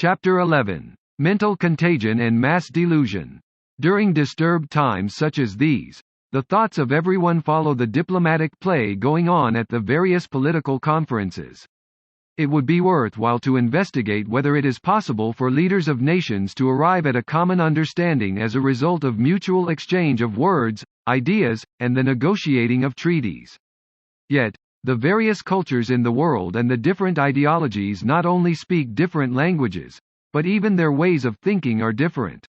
Chapter 11. Mental Contagion and Mass Delusion. During disturbed times such as these, the thoughts of everyone follow the diplomatic play going on at the various political conferences. It would be worthwhile to investigate whether it is possible for leaders of nations to arrive at a common understanding as a result of mutual exchange of words, ideas, and the negotiating of treaties. Yet, the various cultures in the world and the different ideologies not only speak different languages, but even their ways of thinking are different.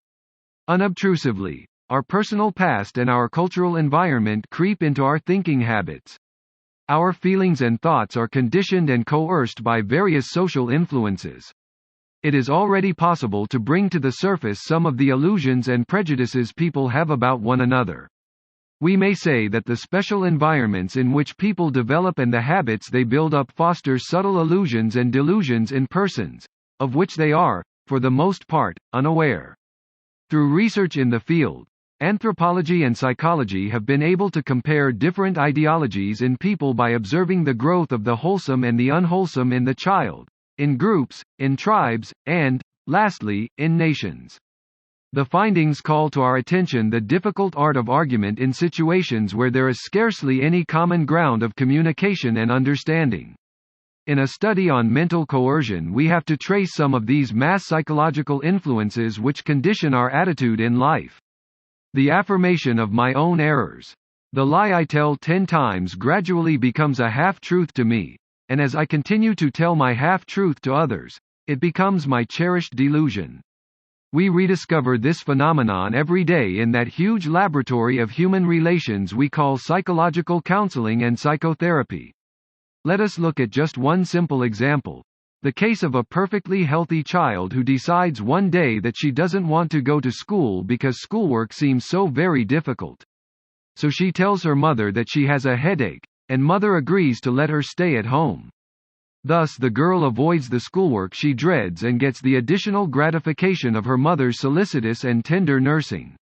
Unobtrusively, our personal past and our cultural environment creep into our thinking habits. Our feelings and thoughts are conditioned and coerced by various social influences. It is already possible to bring to the surface some of the illusions and prejudices people have about one another. We may say that the special environments in which people develop and the habits they build up foster subtle illusions and delusions in persons, of which they are, for the most part, unaware. Through research in the field, anthropology and psychology have been able to compare different ideologies in people by observing the growth of the wholesome and the unwholesome in the child, in groups, in tribes, and, lastly, in nations. The findings call to our attention the difficult art of argument in situations where there is scarcely any common ground of communication and understanding. In a study on mental coercion, we have to trace some of these mass psychological influences which condition our attitude in life. The affirmation of my own errors. The lie I tell 10 times gradually becomes a half-truth to me, and as I continue to tell my half-truth to others, it becomes my cherished delusion. We rediscover this phenomenon every day in that huge laboratory of human relations we call psychological counseling and psychotherapy. Let us look at just one simple example. The case of a perfectly healthy child who decides one day that she doesn't want to go to school because schoolwork seems so very difficult. So she tells her mother that she has a headache, and mother agrees to let her stay at home. Thus the girl avoids the schoolwork she dreads and gets the additional gratification of her mother's solicitous and tender nursing.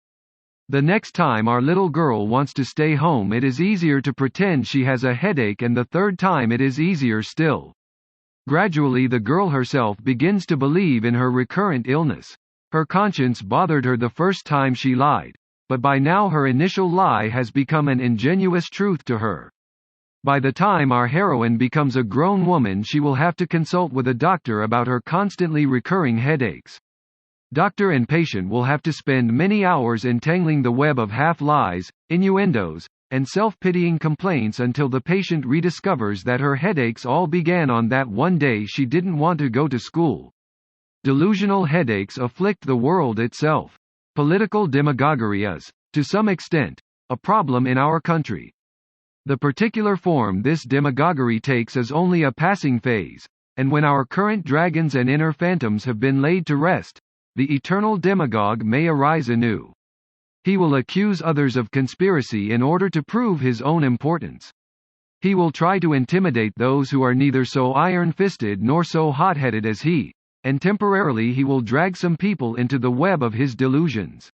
The next time our little girl wants to stay home, it is easier to pretend she has a headache, and the third time it is easier still. Gradually the girl herself begins to believe in her recurrent illness. Her conscience bothered her the first time she lied, but by now her initial lie has become an ingenuous truth to her. By the time our heroine becomes a grown woman, she will have to consult with a doctor about her constantly recurring headaches. Doctor and patient will have to spend many hours entangling the web of half-lies, innuendos, and self-pitying complaints until the patient rediscovers that her headaches all began on that one day she didn't want to go to school. Delusional headaches afflict the world itself. Political demagoguery is, to some extent, a problem in our country. The particular form this demagoguery takes is only a passing phase, and when our current dragons and inner phantoms have been laid to rest, the eternal demagogue may arise anew. He will accuse others of conspiracy in order to prove his own importance. He will try to intimidate those who are neither so iron-fisted nor so hot-headed as he, and temporarily he will drag some people into the web of his delusions.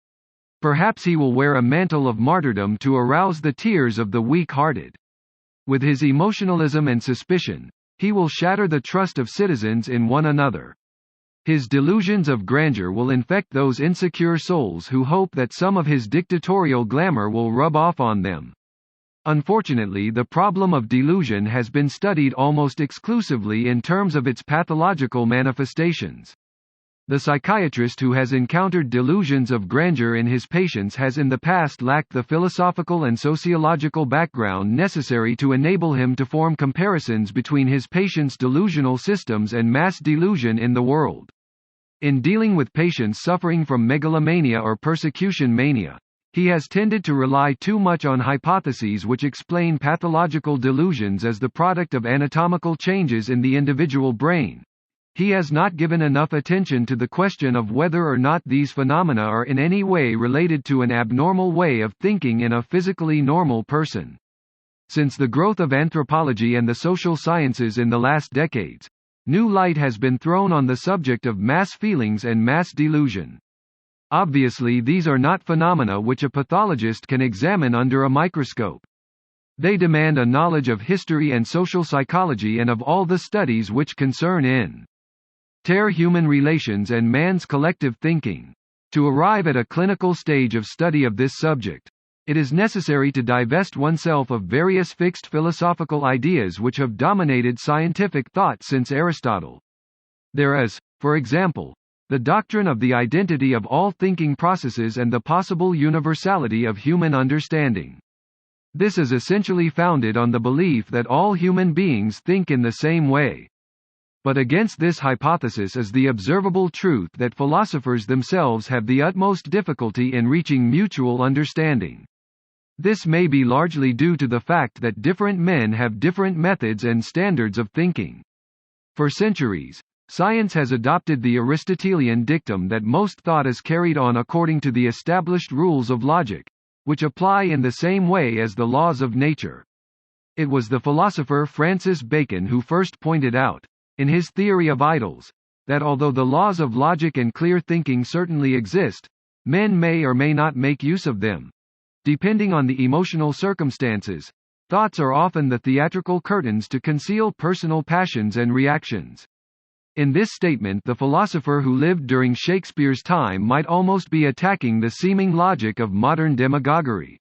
Perhaps he will wear a mantle of martyrdom to arouse the tears of the weak-hearted. With his emotionalism and suspicion, he will shatter the trust of citizens in one another. His delusions of grandeur will infect those insecure souls who hope that some of his dictatorial glamour will rub off on them. Unfortunately, the problem of delusion has been studied almost exclusively in terms of its pathological manifestations. The psychiatrist who has encountered delusions of grandeur in his patients has in the past lacked the philosophical and sociological background necessary to enable him to form comparisons between his patients' delusional systems and mass delusion in the world. In dealing with patients suffering from megalomania or persecution mania, he has tended to rely too much on hypotheses which explain pathological delusions as the product of anatomical changes in the individual brain. He has not given enough attention to the question of whether or not these phenomena are in any way related to an abnormal way of thinking in a physically normal person. Since the growth of anthropology and the social sciences in the last decades, new light has been thrown on the subject of mass feelings and mass delusion. Obviously, these are not phenomena which a pathologist can examine under a microscope. They demand a knowledge of history and social psychology and of all the studies which concern in tear human relations and man's collective thinking. To arrive at a clinical stage of study of this subject, it is necessary to divest oneself of various fixed philosophical ideas which have dominated scientific thought since Aristotle. There is, for example, the doctrine of the identity of all thinking processes and the possible universality of human understanding. This is essentially founded on the belief that all human beings think in the same way. But against this hypothesis is the observable truth that philosophers themselves have the utmost difficulty in reaching mutual understanding. This may be largely due to the fact that different men have different methods and standards of thinking. For centuries, science has adopted the Aristotelian dictum that most thought is carried on according to the established rules of logic, which apply in the same way as the laws of nature. It was the philosopher Francis Bacon who first pointed out, in his theory of idols, that although the laws of logic and clear thinking certainly exist, men may or may not make use of them. Depending on the emotional circumstances, thoughts are often the theatrical curtains to conceal personal passions and reactions. In this statement, the philosopher who lived during Shakespeare's time might almost be attacking the seeming logic of modern demagoguery.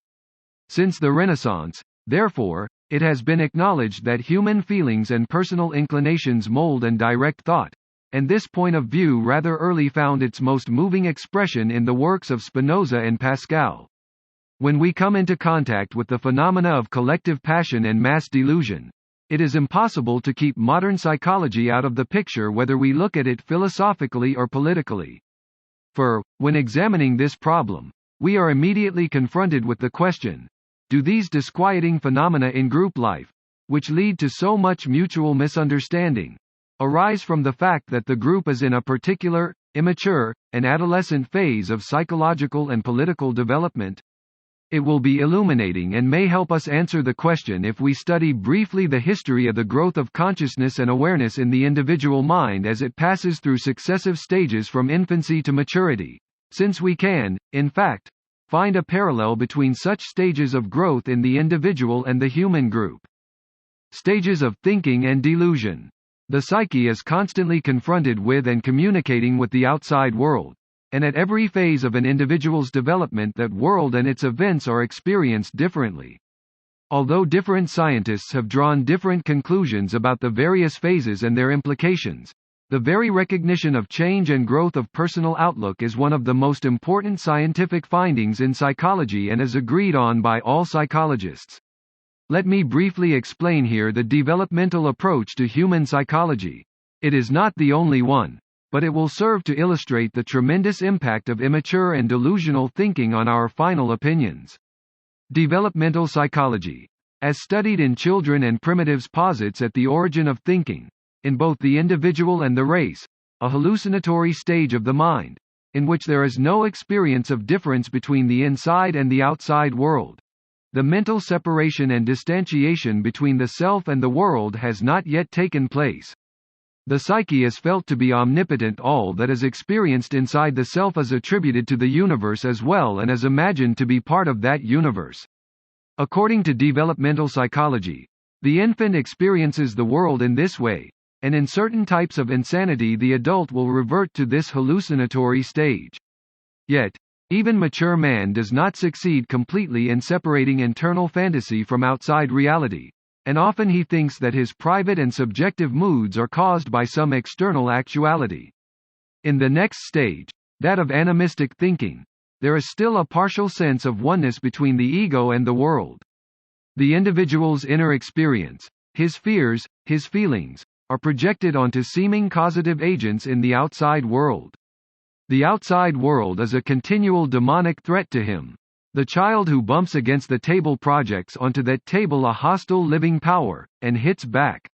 Since the Renaissance, therefore, it has been acknowledged that human feelings and personal inclinations mold and direct thought, and this point of view rather early found its most moving expression in the works of Spinoza and Pascal. When we come into contact with the phenomena of collective passion and mass delusion, it is impossible to keep modern psychology out of the picture whether we look at it philosophically or politically. For, when examining this problem, we are immediately confronted with the question: do these disquieting phenomena in group life, which lead to so much mutual misunderstanding, arise from the fact that the group is in a particular, immature, and adolescent phase of psychological and political development? It will be illuminating and may help us answer the question if we study briefly the history of the growth of consciousness and awareness in the individual mind as it passes through successive stages from infancy to maturity, since we can, in fact, find a parallel between such stages of growth in the individual and the human group. Stages of thinking and delusion. The psyche is constantly confronted with and communicating with the outside world, and at every phase of an individual's development that world and its events are experienced differently. Although different scientists have drawn different conclusions about the various phases and their implications, the very recognition of change and growth of personal outlook is one of the most important scientific findings in psychology and is agreed on by all psychologists. Let me briefly explain here the developmental approach to human psychology. It is not the only one, but it will serve to illustrate the tremendous impact of immature and delusional thinking on our final opinions. Developmental psychology, as studied in children and primitives, posits at the origin of thinking, in both the individual and the race, a hallucinatory stage of the mind, in which there is no experience of difference between the inside and the outside world. The mental separation and distantiation between the self and the world has not yet taken place. The psyche is felt to be omnipotent. All that is experienced inside the self is attributed to the universe as well and is imagined to be part of that universe. According to developmental psychology, the infant experiences the world in this way, and in certain types of insanity the adult will revert to this hallucinatory stage. Yet, even mature man does not succeed completely in separating internal fantasy from outside reality, and often he thinks that his private and subjective moods are caused by some external actuality. In the next stage, that of animistic thinking, there is still a partial sense of oneness between the ego and the world. The individual's inner experience, his fears, his feelings, are projected onto seeming causative agents in the outside world. The outside world is a continual demonic threat to him. The child who bumps against the table projects onto that table a hostile living power, and hits back.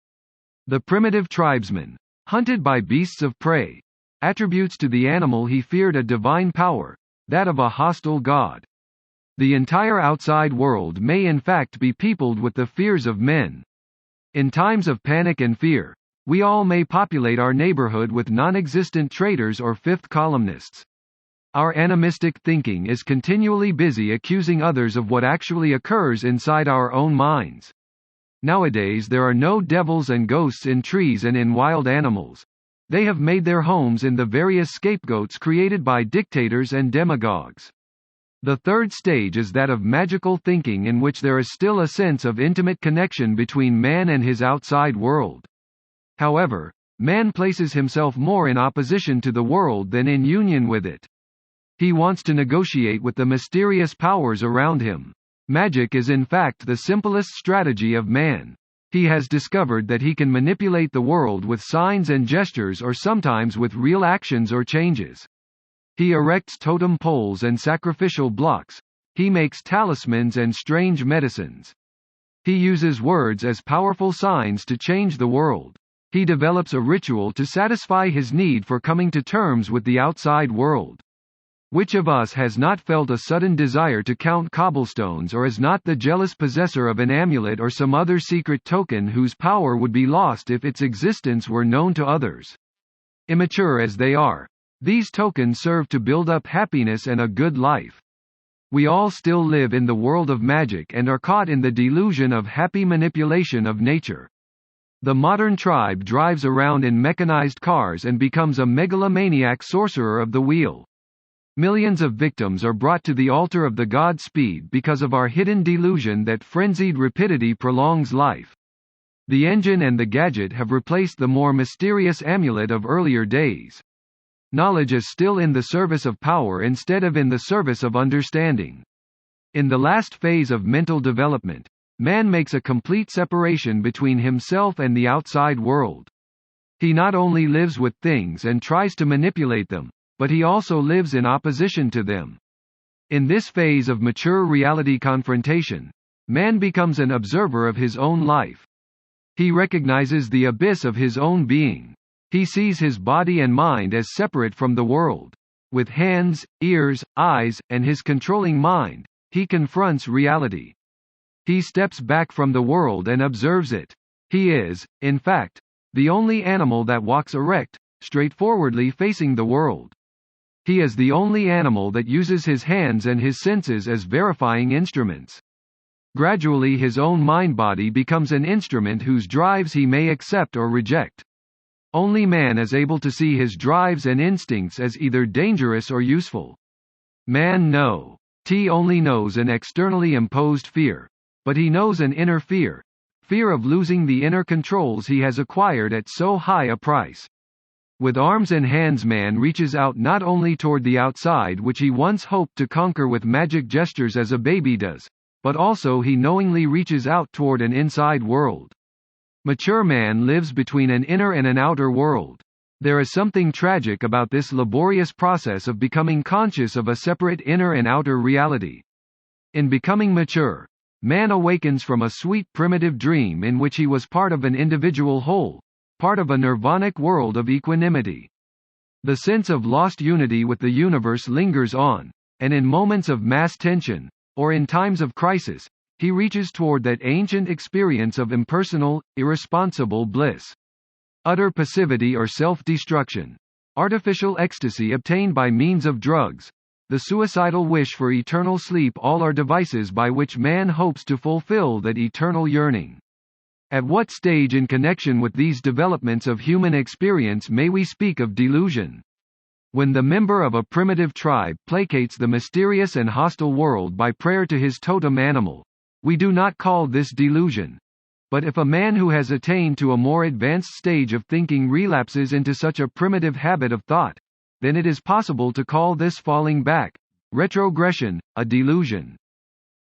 The primitive tribesman, hunted by beasts of prey, attributes to the animal he feared a divine power, that of a hostile god. The entire outside world may in fact be peopled with the fears of men. In times of panic and fear, we all may populate our neighborhood with non-existent traitors or fifth columnists. Our animistic thinking is continually busy accusing others of what actually occurs inside our own minds. Nowadays there are no devils and ghosts in trees and in wild animals, They have made their homes in the various scapegoats created by dictators and demagogues. The third stage is that of magical thinking, in which there is still a sense of intimate connection between man and his outside world. However, man places himself more in opposition to the world than in union with it. He wants to negotiate with the mysterious powers around him. Magic is in fact the simplest strategy of man. He has discovered that he can manipulate the world with signs and gestures, or sometimes with real actions or changes. He erects totem poles and sacrificial blocks. He makes talismans and strange medicines. He uses words as powerful signs to change the world. He develops a ritual to satisfy his need for coming to terms with the outside world. Which of us has not felt a sudden desire to count cobblestones, or is not the jealous possessor of an amulet or some other secret token whose power would be lost if its existence were known to others? Immature as they are, these tokens serve to build up happiness and a good life. We all still live in the world of magic and are caught in the delusion of happy manipulation of nature. The modern tribe drives around in mechanized cars and becomes a megalomaniac sorcerer of the wheel. Millions of victims are brought to the altar of the god speed because of our hidden delusion that frenzied rapidity prolongs life. The engine and the gadget have replaced the more mysterious amulet of earlier days. Knowledge is still in the service of power instead of in the service of understanding. In the last phase of mental development, man makes a complete separation between himself and the outside world. He not only lives with things and tries to manipulate them, but he also lives in opposition to them. In this phase of mature reality confrontation, man becomes an observer of his own life. He recognizes the abyss of his own being. He sees his body and mind as separate from the world. With hands, ears, eyes, and his controlling mind, he confronts reality. He steps back from the world and observes it. He is, in fact, the only animal that walks erect, straightforwardly facing the world. He is the only animal that uses his hands and his senses as verifying instruments. Gradually his own mind-body becomes an instrument whose drives he may accept or reject. Only man is able to see his drives and instincts as either dangerous or useful. Man only knows an externally imposed fear, but he knows an inner fear, fear of losing the inner controls he has acquired at so high a price. With arms and hands, man reaches out not only toward the outside, which he once hoped to conquer with magic gestures as a baby does, but also he knowingly reaches out toward an inside world. Mature man lives between an inner and an outer world. There is something tragic about this laborious process of becoming conscious of a separate inner and outer reality. In becoming mature, man awakens from a sweet primitive dream in which he was part of an individual whole, part of a nirvanic world of equanimity. The sense of lost unity with the universe lingers on, and in moments of mass tension, or in times of crisis, he reaches toward that ancient experience of impersonal, irresponsible bliss. Utter passivity or self-destruction, artificial ecstasy obtained by means of drugs, the suicidal wish for eternal sleep, all are devices by which man hopes to fulfill that eternal yearning. At what stage in connection with these developments of human experience may we speak of delusion? When the member of a primitive tribe placates the mysterious and hostile world by prayer to his totem animal, we do not call this delusion. But if a man who has attained to a more advanced stage of thinking relapses into such a primitive habit of thought, then it is possible to call this falling back, retrogression, a delusion.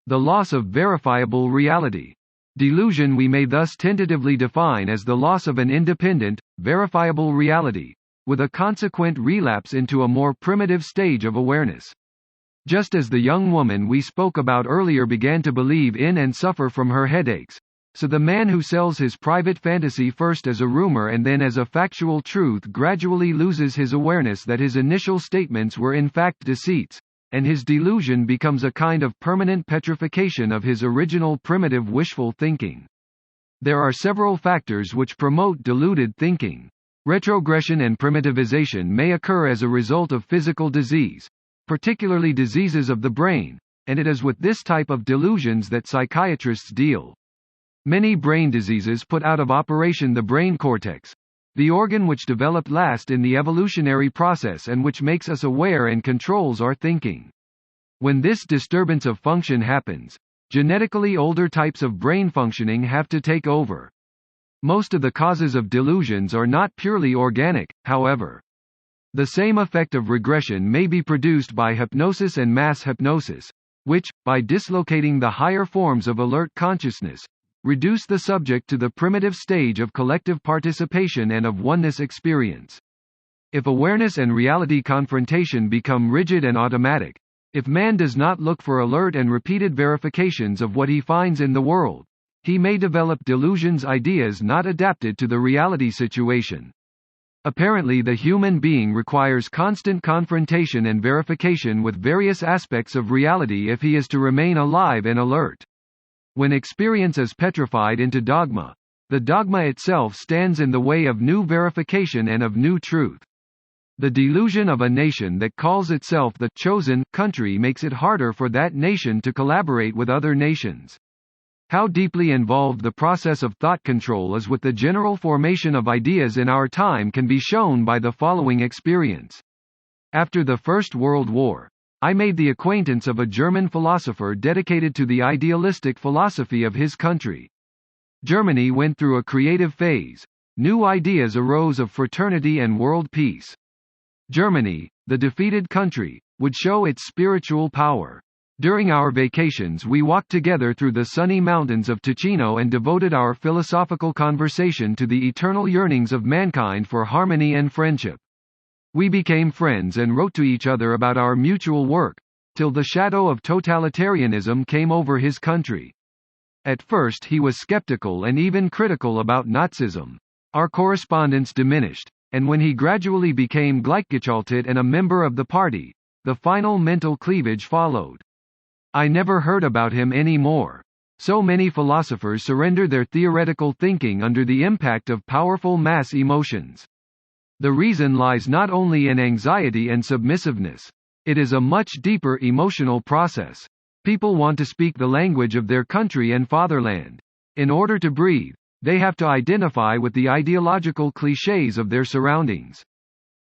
The loss of verifiable reality. Delusion we may thus tentatively define as the loss of an independent, verifiable reality, with a consequent relapse into a more primitive stage of awareness. Just as the young woman we spoke about earlier began to believe in and suffer from her headaches, so the man who sells his private fantasy first as a rumor and then as a factual truth gradually loses his awareness that his initial statements were in fact deceits, and his delusion becomes a kind of permanent petrification of his original primitive wishful thinking. There are several factors which promote deluded thinking. Retrogression and primitivization may occur as a result of physical disease, particularly diseases of the brain, and it is with this type of delusions that psychiatrists deal. Many brain diseases put out of operation the brain cortex, the organ which developed last in the evolutionary process and which makes us aware and controls our thinking. When this disturbance of function happens, genetically older types of brain functioning have to take over. Most of the causes of delusions are not purely organic, however. The same effect of regression may be produced by hypnosis and mass hypnosis, which, by dislocating the higher forms of alert consciousness, reduce the subject to the primitive stage of collective participation and of oneness experience. If awareness and reality confrontation become rigid and automatic, if man does not look for alert and repeated verifications of what he finds in the world, he may develop delusions, ideas not adapted to the reality situation. Apparently, the human being requires constant confrontation and verification with various aspects of reality if he is to remain alive and alert. When experience is petrified into dogma, the dogma itself stands in the way of new verification and of new truth. The delusion of a nation that calls itself the chosen country makes it harder for that nation to collaborate with other nations. How deeply involved the process of thought control is with the general formation of ideas in our time can be shown by the following experience. After the First World War, I made the acquaintance of a German philosopher dedicated to the idealistic philosophy of his country. Germany went through a creative phase. New ideas arose of fraternity and world peace. Germany, the defeated country, would show its spiritual power. During our vacations we walked together through the sunny mountains of Ticino and devoted our philosophical conversation to the eternal yearnings of mankind for harmony and friendship. We became friends and wrote to each other about our mutual work, till the shadow of totalitarianism came over his country. At first he was skeptical and even critical about Nazism. Our correspondence diminished, and when he gradually became gleichgeschaltet and a member of the party, the final mental cleavage followed. I never heard about him any more. So many philosophers surrender their theoretical thinking under the impact of powerful mass emotions. The reason lies not only in anxiety and submissiveness. It is a much deeper emotional process. People want to speak the language of their country and fatherland. In order to breathe, they have to identify with the ideological clichés of their surroundings.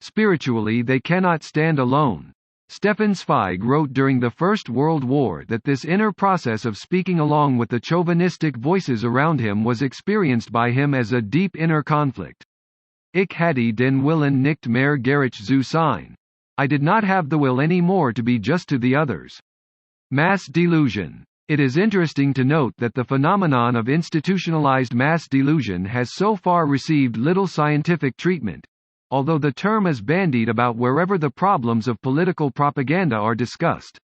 Spiritually, they cannot stand alone. Stefan Zweig wrote during the First World War that this inner process of speaking along with the chauvinistic voices around him was experienced by him as a deep inner conflict. Ik had den willen nicht meer gerich zu sein. I did not have the will any more to be just to the others. Mass delusion. It is interesting to note that the phenomenon of institutionalized mass delusion has so far received little scientific treatment, although the term is bandied about wherever the problems of political propaganda are discussed.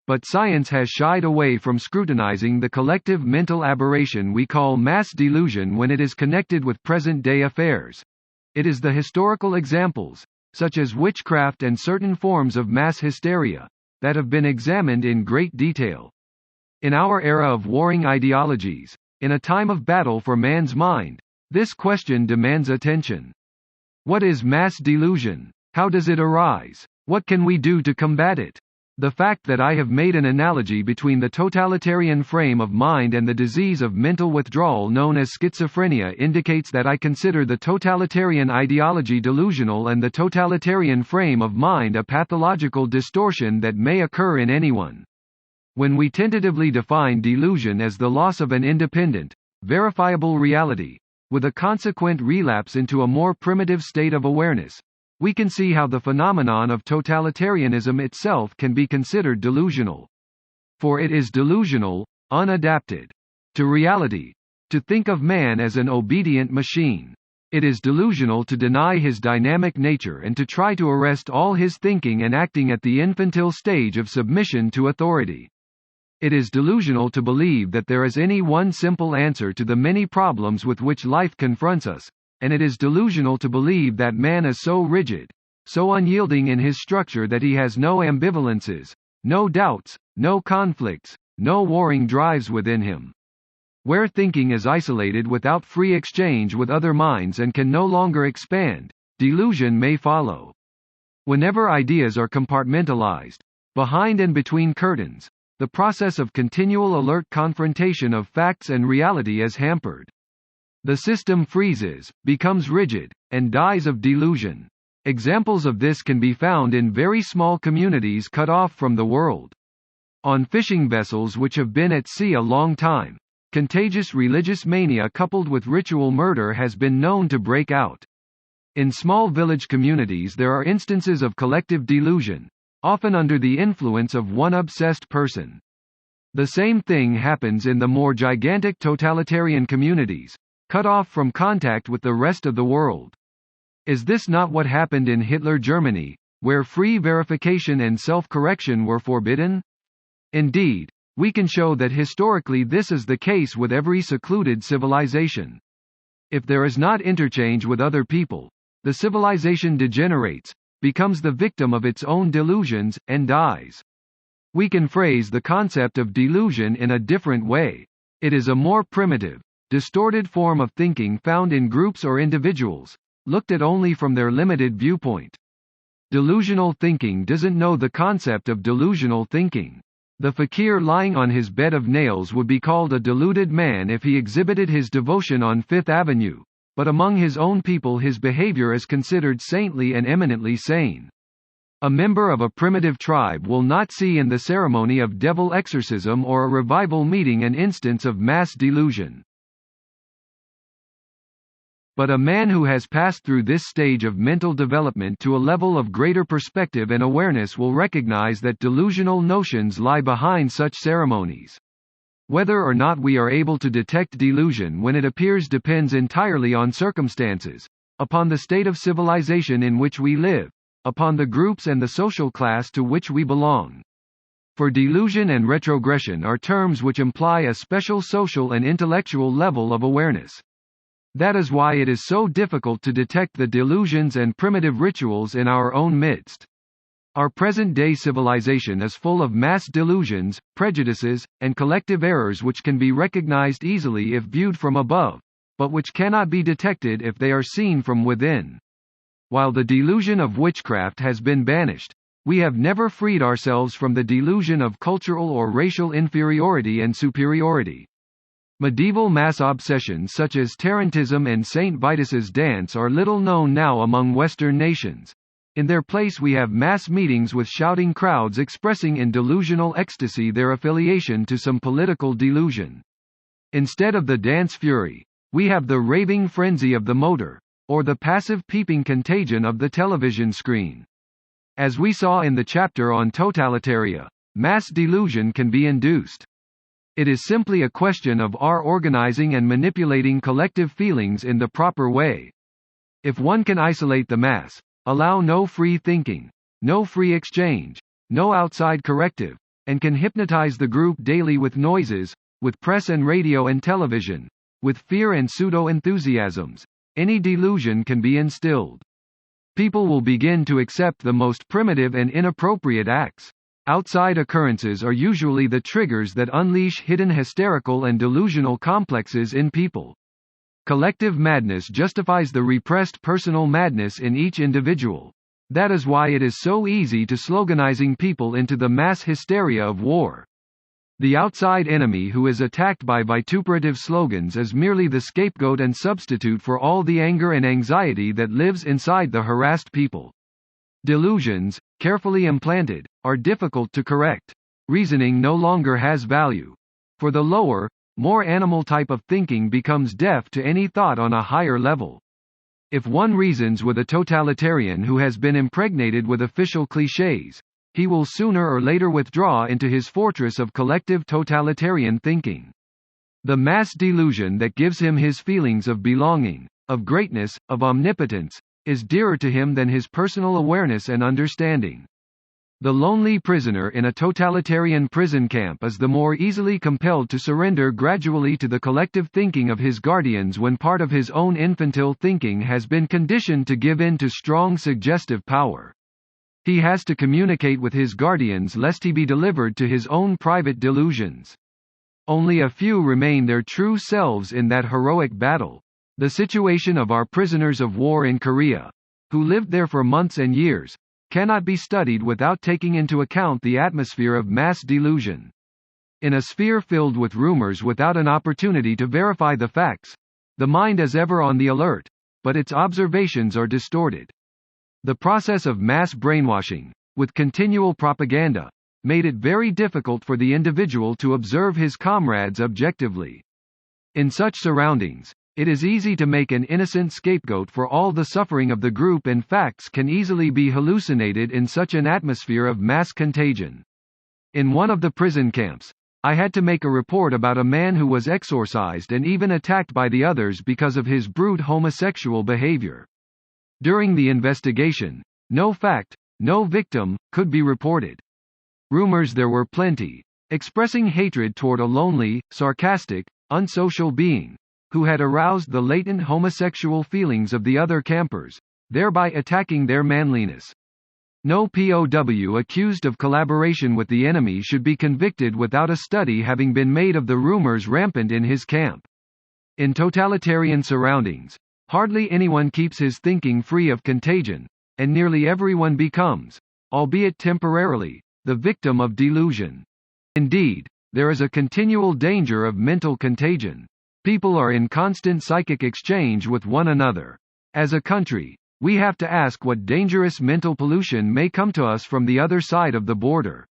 But science has shied away from scrutinizing the collective mental aberration we call mass delusion when it is connected with present-day affairs. It is the historical examples, such as witchcraft and certain forms of mass hysteria, that have been examined in great detail. In our era of warring ideologies, in a time of battle for man's mind, this question demands attention. What is mass delusion? How does it arise? What can we do to combat it? The fact that I have made an analogy between the totalitarian frame of mind and the disease of mental withdrawal known as schizophrenia indicates that I consider the totalitarian ideology delusional and the totalitarian frame of mind a pathological distortion that may occur in anyone. When we tentatively define delusion as the loss of an independent, verifiable reality, with a consequent relapse into a more primitive state of awareness, we can see how the phenomenon of totalitarianism itself can be considered delusional. For it is delusional, unadapted to reality, to think of man as an obedient machine. It is delusional to deny his dynamic nature and to try to arrest all his thinking and acting at the infantile stage of submission to authority. It is delusional to believe that there is any one simple answer to the many problems with which life confronts us, and it is delusional to believe that man is so rigid, so unyielding in his structure that he has no ambivalences, no doubts, no conflicts, no warring drives within him. Where thinking is isolated without free exchange with other minds and can no longer expand, delusion may follow. Whenever ideas are compartmentalized, behind and between curtains, the process of continual alert confrontation of facts and reality is hampered. The system freezes, becomes rigid, and dies of delusion. Examples of this can be found in very small communities cut off from the world. On fishing vessels which have been at sea a long time, contagious religious mania coupled with ritual murder has been known to break out. In small village communities there are instances of collective delusion, often under the influence of one obsessed person. The same thing happens in the more gigantic totalitarian communities, cut off from contact with the rest of the world. Is this not what happened in Hitler Germany, where free verification and self-correction were forbidden? Indeed, we can show that historically this is the case with every secluded civilization. If there is not interchange with other people, the civilization degenerates, becomes the victim of its own delusions, and dies. We can phrase the concept of delusion in a different way. It is a more primitive, distorted form of thinking found in groups or individuals, looked at only from their limited viewpoint. Delusional thinking doesn't know the concept of delusional thinking. The fakir lying on his bed of nails would be called a deluded man if he exhibited his devotion on Fifth Avenue, but among his own people his behavior is considered saintly and eminently sane. A member of a primitive tribe will not see in the ceremony of devil exorcism or a revival meeting an instance of mass delusion. But a man who has passed through this stage of mental development to a level of greater perspective and awareness will recognize that delusional notions lie behind such ceremonies. Whether or not we are able to detect delusion when it appears depends entirely on circumstances, upon the state of civilization in which we live, upon the groups and the social class to which we belong. For delusion and retrogression are terms which imply a special social and intellectual level of awareness. That is why it is so difficult to detect the delusions and primitive rituals in our own midst. Our present-day civilization is full of mass delusions, prejudices, and collective errors which can be recognized easily if viewed from above, but which cannot be detected if they are seen from within. While the delusion of witchcraft has been banished, we have never freed ourselves from the delusion of cultural or racial inferiority and superiority. Medieval mass obsessions such as Tarantism and Saint Vitus's dance are little known now among Western nations. In their place we have mass meetings with shouting crowds expressing in delusional ecstasy their affiliation to some political delusion. Instead of the dance fury, we have the raving frenzy of the motor, or the passive peeping contagion of the television screen. As we saw in the chapter on totalitaria, mass delusion can be induced. It is simply a question of our organizing and manipulating collective feelings in the proper way. If one can isolate the mass, allow no free thinking, no free exchange, no outside corrective, and can hypnotize the group daily with noises, with press and radio and television, with fear and pseudo-enthusiasms, any delusion can be instilled. People will begin to accept the most primitive and inappropriate acts. Outside occurrences are usually the triggers that unleash hidden hysterical and delusional complexes in people. Collective madness justifies the repressed personal madness in each individual. That is why it is so easy to sloganizing people into the mass hysteria of war. The outside enemy who is attacked by vituperative slogans is merely the scapegoat and substitute for all the anger and anxiety that lives inside the harassed people. Delusions, carefully implanted, are difficult to correct. Reasoning no longer has value. For the lower, more animal type of thinking becomes deaf to any thought on a higher level. If one reasons with a totalitarian who has been impregnated with official clichés, he will sooner or later withdraw into his fortress of collective totalitarian thinking. The mass delusion that gives him his feelings of belonging, of greatness, of omnipotence, is dearer to him than his personal awareness and understanding. The lonely prisoner in a totalitarian prison camp is the more easily compelled to surrender gradually to the collective thinking of his guardians when part of his own infantile thinking has been conditioned to give in to strong suggestive power. He has to communicate with his guardians lest he be delivered to his own private delusions. Only a few remain their true selves in that heroic battle. The situation of our prisoners of war in Korea, who lived there for months and years, cannot be studied without taking into account the atmosphere of mass delusion. In a sphere filled with rumors without an opportunity to verify the facts, The mind is ever on the alert, but its observations are distorted. The process of mass brainwashing, with continual propaganda, made it very difficult for the individual to observe his comrades objectively. In such surroundings, it is easy to make an innocent scapegoat for all the suffering of the group, and facts can easily be hallucinated in such an atmosphere of mass contagion. In one of the prison camps, I had to make a report about a man who was exorcised and even attacked by the others because of his brute homosexual behavior. During the investigation, no fact, no victim, could be reported. Rumors there were plenty, expressing hatred toward a lonely, sarcastic, unsocial being, who had aroused the latent homosexual feelings of the other campers, thereby attacking their manliness. No POW accused of collaboration with the enemy should be convicted without a study having been made of the rumors rampant in his camp. In totalitarian surroundings, hardly anyone keeps his thinking free of contagion, and nearly everyone becomes, albeit temporarily, the victim of delusion. Indeed, there is a continual danger of mental contagion. People are in constant psychic exchange with one another. As a country, we have to ask what dangerous mental pollution may come to us from the other side of the border.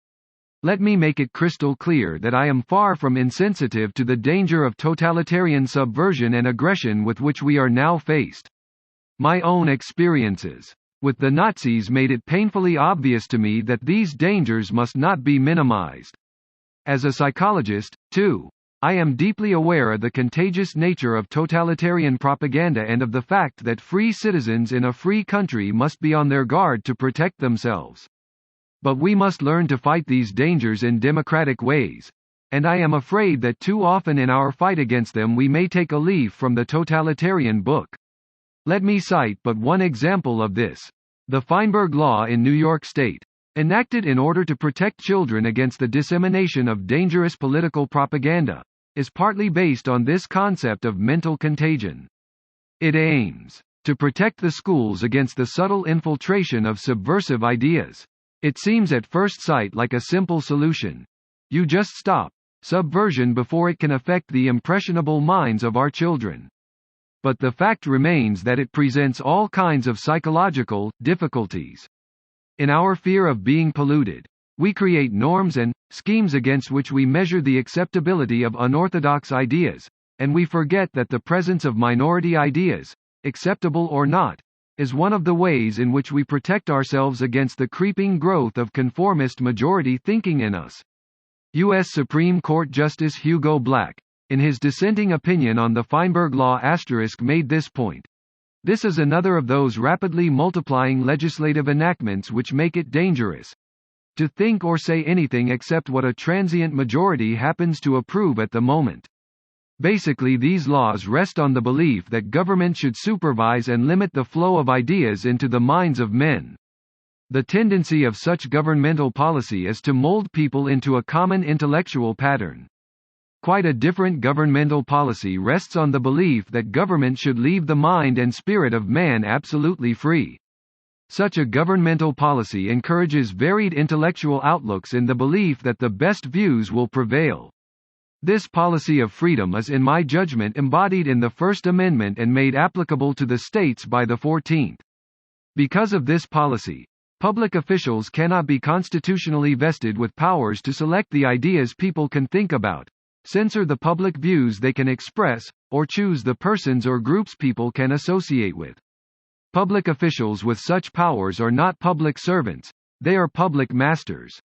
Let me make it crystal clear that I am far from insensitive to the danger of totalitarian subversion and aggression with which we are now faced. My own experiences with the Nazis made it painfully obvious to me that these dangers must not be minimized. As a psychologist, too, I am deeply aware of the contagious nature of totalitarian propaganda and of the fact that free citizens in a free country must be on their guard to protect themselves. But we must learn to fight these dangers in democratic ways, and I am afraid that too often in our fight against them we may take a leaf from the totalitarian book. Let me cite but one example of this. The Feinberg Law in New York State, enacted in order to protect children against the dissemination of dangerous political propaganda, is partly based on this concept of mental contagion. It aims to protect the schools against the subtle infiltration of subversive ideas. It seems at first sight like a simple solution. You just stop subversion before it can affect the impressionable minds of our children. But the fact remains that it presents all kinds of psychological difficulties. In our fear of being polluted, we create norms and schemes against which we measure the acceptability of unorthodox ideas, and we forget that the presence of minority ideas, acceptable or not, is one of the ways in which we protect ourselves against the creeping growth of conformist majority thinking in us. U.S. Supreme Court Justice Hugo Black, in his dissenting opinion on the Feinberg Law made this point. This is another of those rapidly multiplying legislative enactments which make it dangerous to think or say anything except what a transient majority happens to approve at the moment. Basically, these laws rest on the belief that government should supervise and limit the flow of ideas into the minds of men. The tendency of such governmental policy is to mold people into a common intellectual pattern. Quite a different governmental policy rests on the belief that government should leave the mind and spirit of man absolutely free. Such a governmental policy encourages varied intellectual outlooks in the belief that the best views will prevail. This policy of freedom is in my judgment embodied in the First Amendment and made applicable to the states by the 14th. Because of this policy, public officials cannot be constitutionally vested with powers to select the ideas people can think about, censor the public views they can express, or choose the persons or groups people can associate with. Public officials with such powers are not public servants, they are public masters.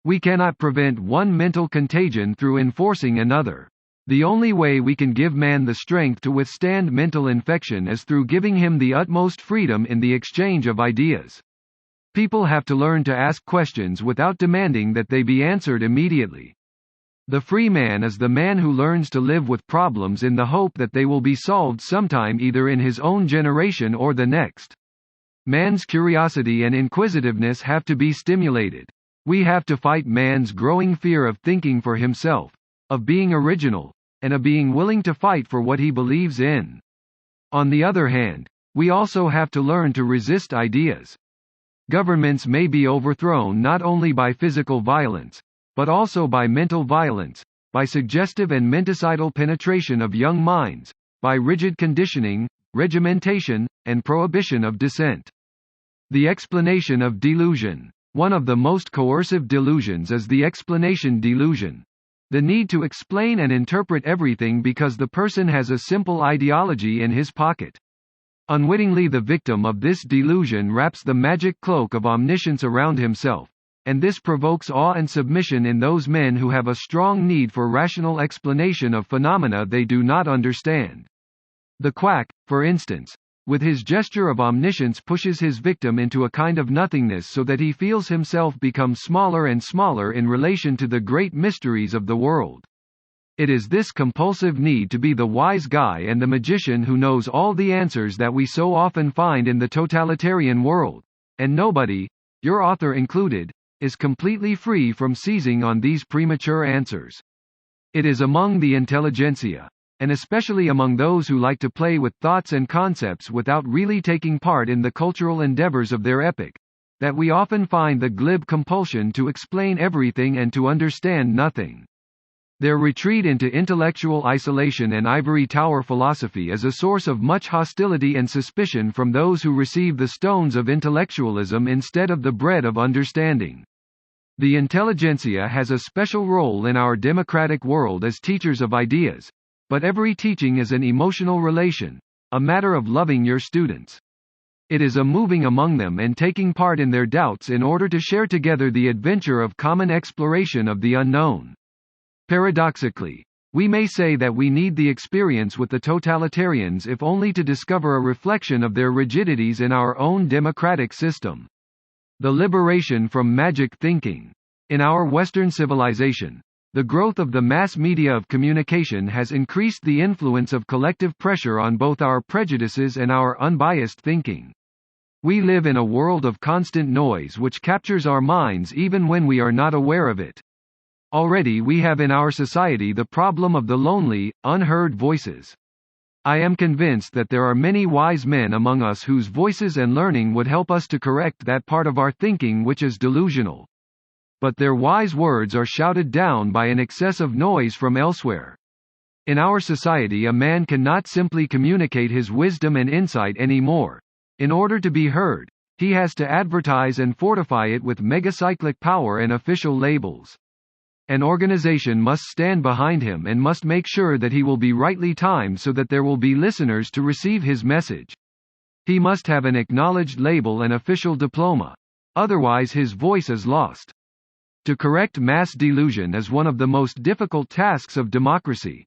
We cannot prevent one mental contagion through enforcing another. The only way we can give man the strength to withstand mental infection is through giving him the utmost freedom in the exchange of ideas. People have to learn to ask questions without demanding that they be answered immediately. The free man is the man who learns to live with problems in the hope that they will be solved sometime either in his own generation or the next. Man's curiosity and inquisitiveness have to be stimulated. We have to fight man's growing fear of thinking for himself, of being original, and of being willing to fight for what he believes in. On the other hand, we also have to learn to resist ideas. Governments may be overthrown not only by physical violence, but also by mental violence, by suggestive and menticidal penetration of young minds, by rigid conditioning, regimentation, and prohibition of dissent. The explanation of delusion. One of the most coercive delusions is the explanation delusion. The need to explain and interpret everything because the person has a simple ideology in his pocket. Unwittingly, the victim of this delusion wraps the magic cloak of omniscience around himself, and this provokes awe and submission in those men who have a strong need for rational explanation of phenomena they do not understand. The quack, for instance, with his gesture of omniscience pushes his victim into a kind of nothingness so that he feels himself become smaller and smaller in relation to the great mysteries of the world. It is this compulsive need to be the wise guy and the magician who knows all the answers that we so often find in the totalitarian world, and nobody, your author included, is completely free from seizing on these premature answers. It is among the intelligentsia, and especially among those who like to play with thoughts and concepts without really taking part in the cultural endeavors of their epoch, that we often find the glib compulsion to explain everything and to understand nothing. Their retreat into intellectual isolation and ivory tower philosophy is a source of much hostility and suspicion from those who receive the stones of intellectualism instead of the bread of understanding. The intelligentsia has a special role in our democratic world as teachers of ideas, but every teaching is an emotional relation, a matter of loving your students. It is a moving among them and taking part in their doubts in order to share together the adventure of common exploration of the unknown. Paradoxically, we may say that we need the experience with the totalitarians if only to discover a reflection of their rigidities in our own democratic system. The liberation from magic thinking. In our Western civilization, the growth of the mass media of communication has increased the influence of collective pressure on both our prejudices and our unbiased thinking. We live in a world of constant noise which captures our minds even when we are not aware of it. Already we have in our society the problem of the lonely, unheard voices. I am convinced that there are many wise men among us whose voices and learning would help us to correct that part of our thinking which is delusional. But their wise words are shouted down by an excess of noise from elsewhere. In our society, a man cannot simply communicate his wisdom and insight anymore. In order to be heard, he has to advertise and fortify it with megacyclic power and official labels. An organization must stand behind him and must make sure that he will be rightly timed so that there will be listeners to receive his message. He must have an acknowledged label and official diploma. Otherwise his voice is lost. To correct mass delusion is one of the most difficult tasks of democracy.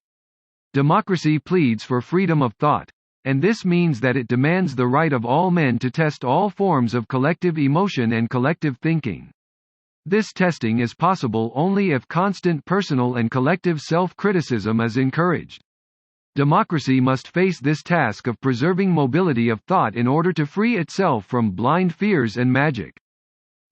Democracy pleads for freedom of thought, and this means that it demands the right of all men to test all forms of collective emotion and collective thinking. This testing is possible only if constant personal and collective self-criticism is encouraged. Democracy must face this task of preserving mobility of thought in order to free itself from blind fears and magic.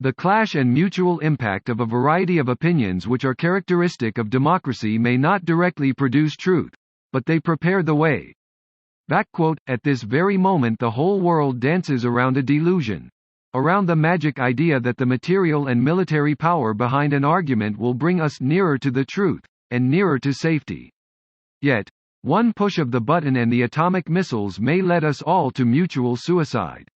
The clash and mutual impact of a variety of opinions which are characteristic of democracy may not directly produce truth, but they prepare the way. At this very moment the whole world dances around a delusion. Around the magic idea that the material and military power behind an argument will bring us nearer to the truth, and nearer to safety. Yet, one push of the button and the atomic missiles may lead us all to mutual suicide.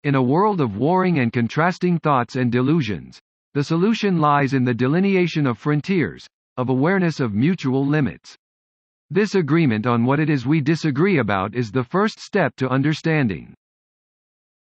In a world of warring and contrasting thoughts and delusions, the solution lies in the delineation of frontiers, of awareness of mutual limits. This agreement on what it is we disagree about is the first step to understanding.